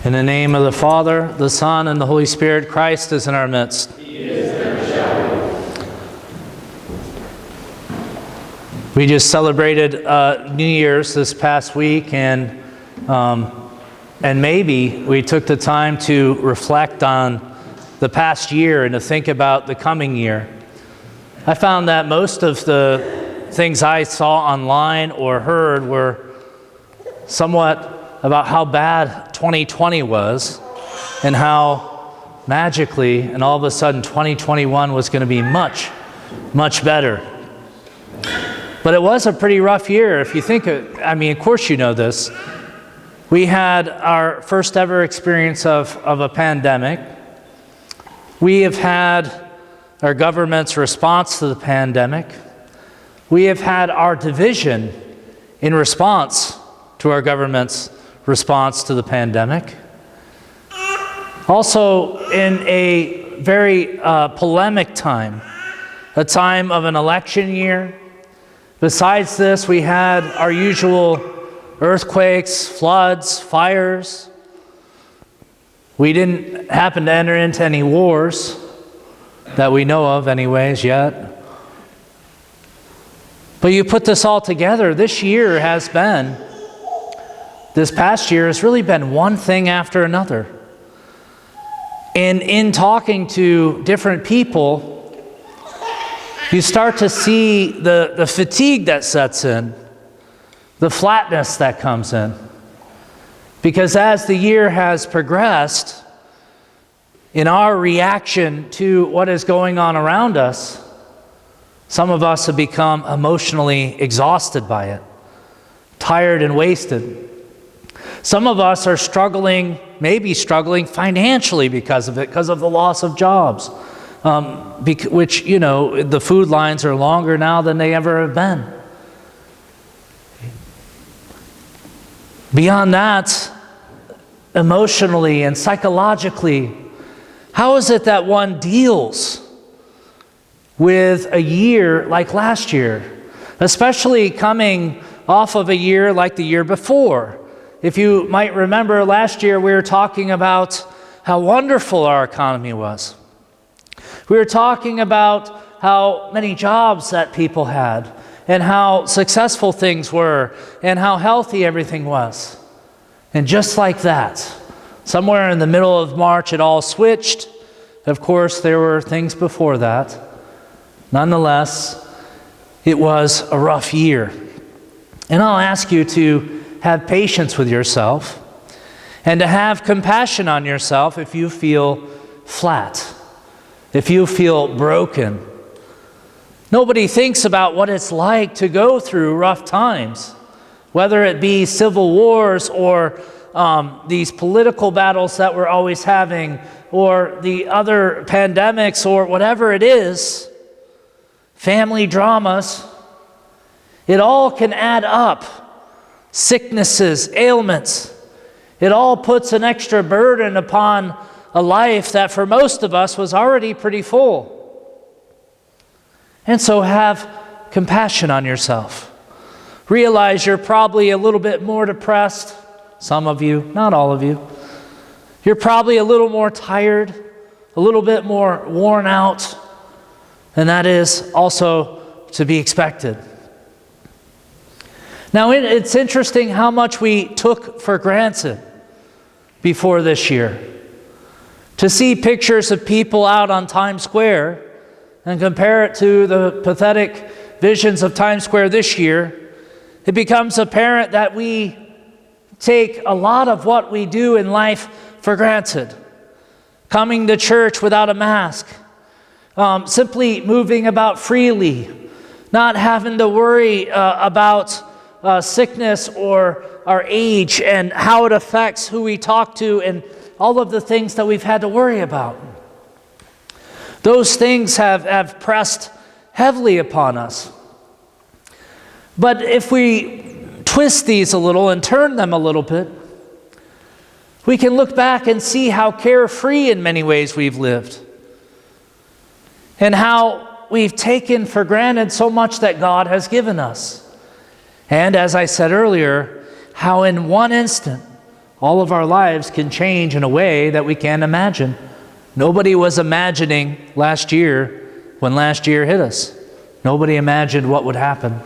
In the name of the Father, the Son, and the Holy Spirit, Christ is in our midst. He is, and shall be. We just celebrated New Year's this past week, and maybe we took the time to reflect on the past year and to think about the coming year. I found that most of the things I saw online or heard were somewhat about how bad 2020 was and how magically and all of a sudden 2021 was going to be much, much better. But it was a pretty rough year. If you think, of course you know this. We had our first ever experience of a pandemic. We have had our government's response to the pandemic. We have had our division in response to our government's response to the pandemic. Also, in a very polemic time, a time of an election year. Besides this, we had our usual earthquakes, floods, fires. We didn't happen to enter into any wars that we know of anyways yet. But you put this all together, this past year has really been one thing after another. And in talking to different people, you start to see the fatigue that sets in, the flatness that comes in. Because as the year has progressed, in our reaction to what is going on around us, some of us have become emotionally exhausted by it, tired and wasted. Some of us are maybe struggling financially because of it, because of the loss of jobs, which, the food lines are longer now than they ever have been. Beyond that, emotionally and psychologically, how is it that one deals with a year like last year, especially coming off of a year like the year before? If you might remember, last year we were talking about how wonderful our economy was. We were talking about how many jobs that people had and how successful things were and how healthy everything was. And just like that, somewhere in the middle of March, it all switched. Of course, there were things before that. Nonetheless, it was a rough year. And I'll ask you to have patience with yourself and to have compassion on yourself if you feel flat, if you feel broken. Nobody thinks about what it's like to go through rough times, whether it be civil wars or these political battles that we're always having, or the other pandemics, or whatever it is, family dramas. It all can add up. Sicknesses, ailments. It all puts an extra burden upon a life that for most of us was already pretty full. And so have compassion on yourself. Realize you're probably a little bit more depressed. Some of you, not all of you. You're probably a little more tired, a little bit more worn out. And that is also to be expected. Now, it's interesting how much we took for granted before this year. To see pictures of people out on Times Square and compare it to the pathetic visions of Times Square this year, it becomes apparent that we take a lot of what we do in life for granted. Coming to church without a mask, simply moving about freely, not having to worry about sickness or our age and how it affects who we talk to and all of the things that we've had to worry about. Those things have pressed heavily upon us. But if we twist these a little and turn them a little bit, we can look back and see how carefree in many ways we've lived and how we've taken for granted so much that God has given us. And as I said earlier, how in one instant All of our lives can change in a way that we can't imagine. Nobody was imagining last year when last year hit us. Nobody imagined what would happen.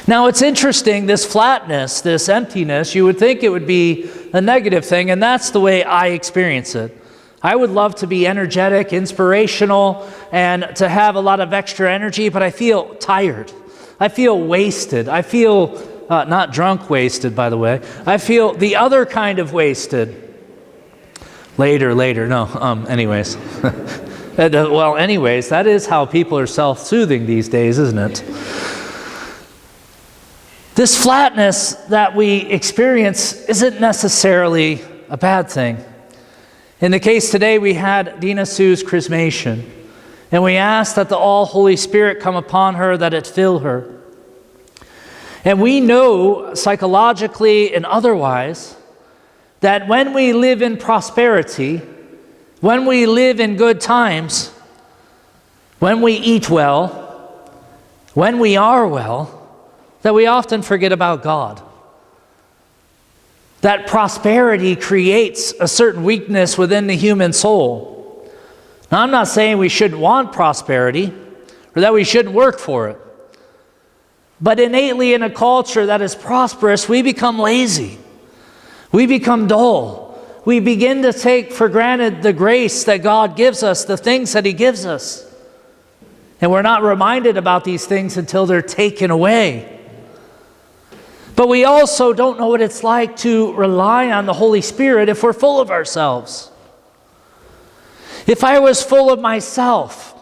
Now it's interesting, this flatness, this emptiness, you would think it would be a negative thing, and that's the way I experience it. I would love to be energetic, inspirational, and to have a lot of extra energy, but I feel tired. I feel wasted. I feel, not drunk wasted, by the way. I feel the other kind of wasted. Later, no, anyways. Well, anyways, that is how people are self-soothing these days, isn't it? This flatness that we experience isn't necessarily a bad thing. In the case today, we had Dina Sue's chrismation, and we asked that the all-Holy Spirit come upon her, that it fill her. And we know, psychologically and otherwise, that when we live in prosperity, when we live in good times, when we eat well, when we are well, that we often forget about God. That prosperity creates a certain weakness within the human soul. Now, I'm not saying we shouldn't want prosperity or that we shouldn't work for it. But innately in a culture that is prosperous, we become lazy. We become dull. We begin to take for granted the grace that God gives us, the things that He gives us. And we're not reminded about these things until they're taken away. But we also don't know what it's like to rely on the Holy Spirit if we're full of ourselves. If I was full of myself,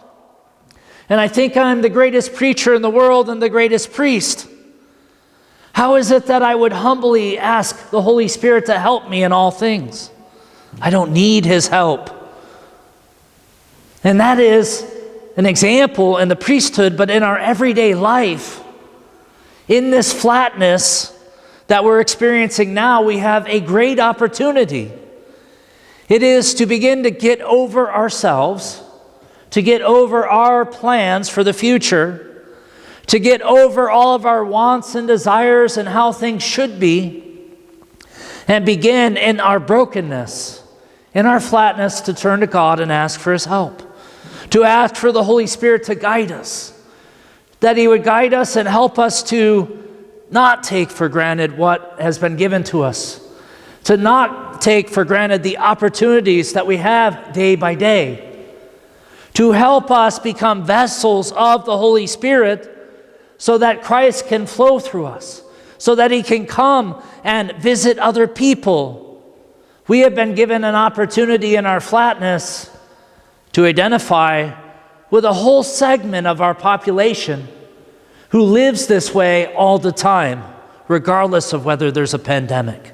and I think I'm the greatest preacher in the world and the greatest priest, how is it that I would humbly ask the Holy Spirit to help me in all things? I don't need His help. And that is an example in the priesthood, but in our everyday life, in this flatness that we're experiencing now, we have a great opportunity. It is to begin to get over ourselves, to get over our plans for the future, to get over all of our wants and desires and how things should be, and begin in our brokenness, in our flatness, to turn to God and ask for His help, to ask for the Holy Spirit to guide us, that He would guide us and help us to not take for granted what has been given to us, to not take for granted the opportunities that we have day by day, to help us become vessels of the Holy Spirit so that Christ can flow through us, so that He can come and visit other people. We have been given an opportunity in our flatness to identify with a whole segment of our population who lives this way all the time, regardless of whether there's a pandemic.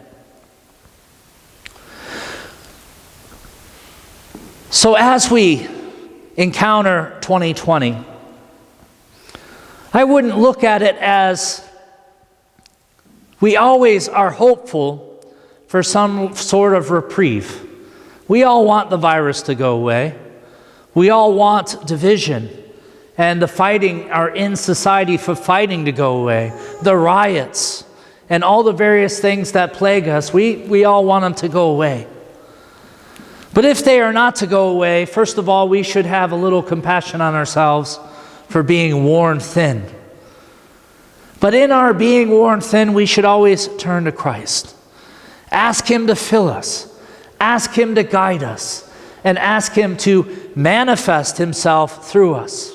So as we encounter 2020, I wouldn't look at it as we always are hopeful for some sort of reprieve. We all want the virus to go away. We all want division and the fighting, our in society for fighting to go away, the riots, and all the various things that plague us. We all want them to go away. But if they are not to go away, first of all, we should have a little compassion on ourselves for being worn thin. But in our being worn thin, we should always turn to Christ. Ask Him to fill us. Ask Him to guide us. And ask Him to manifest Himself through us.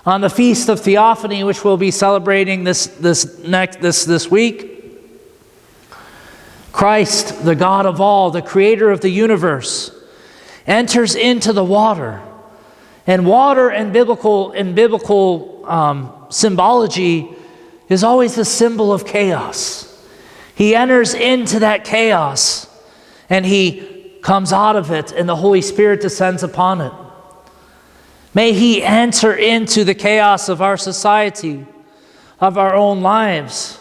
On the Feast of Theophany, which we'll be celebrating this week, Christ, the God of all, the creator of the universe, enters into the water. And water in biblical symbology is always the symbol of chaos. He enters into that chaos and He comes out of it, and the Holy Spirit descends upon it. May He enter into the chaos of our society, of our own lives,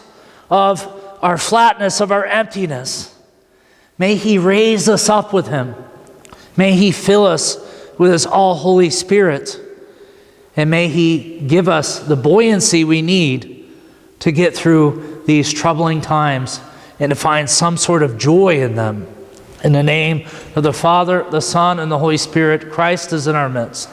of our flatness, of our emptiness. May He raise us up with Him. May He fill us with His all-Holy Spirit. And may He give us the buoyancy we need to get through these troubling times and to find some sort of joy in them. In the name of the Father, the Son, and the Holy Spirit, Christ is in our midst.